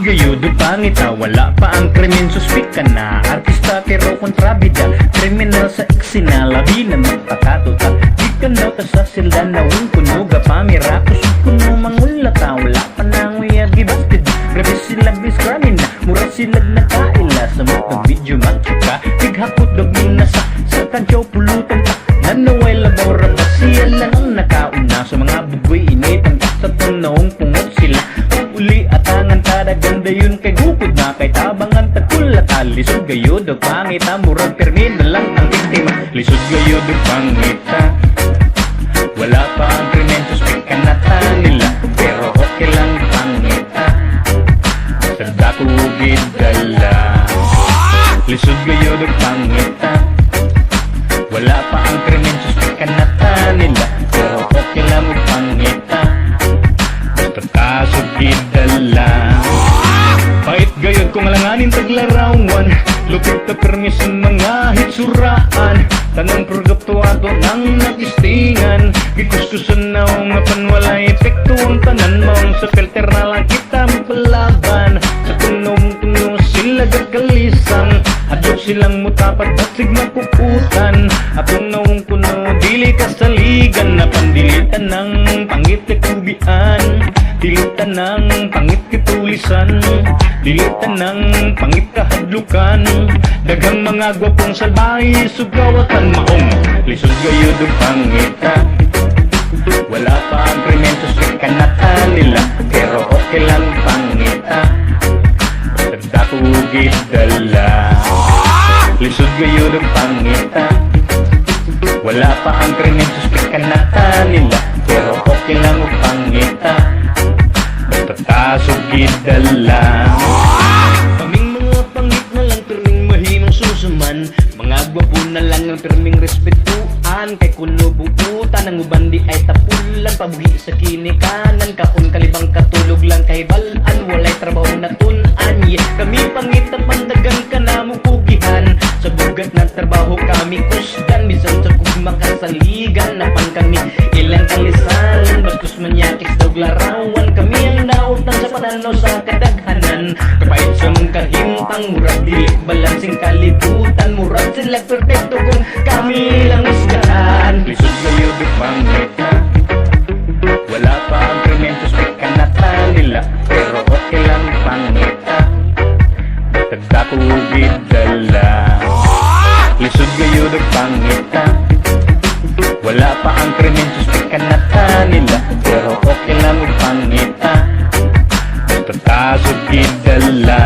gayud ug pangita, wala pa ang krimen, suspik ka na. Artista pero kontrabida, kriminal sa eksena, labi na magpakatuta. Di ka na ta sa silda na kuno ga pamira, kusog kuno mangulata, wala pa nang uyag gibastid. Grabe sila biskramin na, mura sila nakaila, sa mga video magkika, tighakot dagmin na sa kantyaw pulutan pa. Nanaway labaw rabas, siya lang ang nakauna, sa mga bugoy initang sa tunong pungot sila. Uli at angan tada ganda yun kay gukod na, kay tabangan takulata. Lisod gayod o pangita, murag permi na lang ang biktima. Lisod gayod o pangita, wala pa ang krimen, suspek ka na ta nila, pero okay lang pangita, sa dako gidala. Lisod gayod o pangita, wala pa ang krimen, suspek ka na ta nila, pero okay lang pangita, tatasog gidala. Pait gayod kung alanganin taglarawan, lupit na permisan mga hitsuraan, tanang purgaptuado ng nagistingan, gikuskusan na nga panwala epekto ang tanan mong sa filter na lang kita palaban. Sa tunong-tuno sila gagkalisang, adyo silang mutapat at sigma kukutan. At tunong kuno dili kasaligan, na pandilitan ng pangit kubian, dilitan ng pangit kitulisan, dilitan ng pangit kahadlukan. Daghang mga gwapong salbahe sugawatan maong, lisod gayud ug pangita, wala pa ang krimen, suspek ka na ta nila, pero okay lang pangita, dako gidala. Lisod gayud ug pangita, wala pa ang krimen, suspek ka na ta nila, pero okay lang ug pangita, basta tasog gidala. Kaming mga pangit na lang perming mahimong susuman, mga gwapo na lang ang perming respetuan, kay kuno buutan ang uban di ay tapulan, pabuhi sa kinikanan, kaon kalibang katulog lang kay balan, walay trabaho na tunan. Yeah, kami pangit at pandagan ka na mupugihan, sa bugat ng trabaho kami kusgan, bisan sa kung makasaligan, napan kami ilang kalisalan, bastos manyakis daw larawan, kami ang nautan sa pananaw sa kadaghanan, kapait sa mong kahintang, murag dilik balansing kalibutan, murag sila perfecto kung kami lang usgahan. Lisod gayud ug pangita, wala pa ang krimen, suspek ka na ta nila, pero okay lang pangita, basta dako gidala. Lisod gayud ug pangita, wala pa ang krimen, suspek ka na ta nila, pero okay lang ug pangita, basta tasog gidala.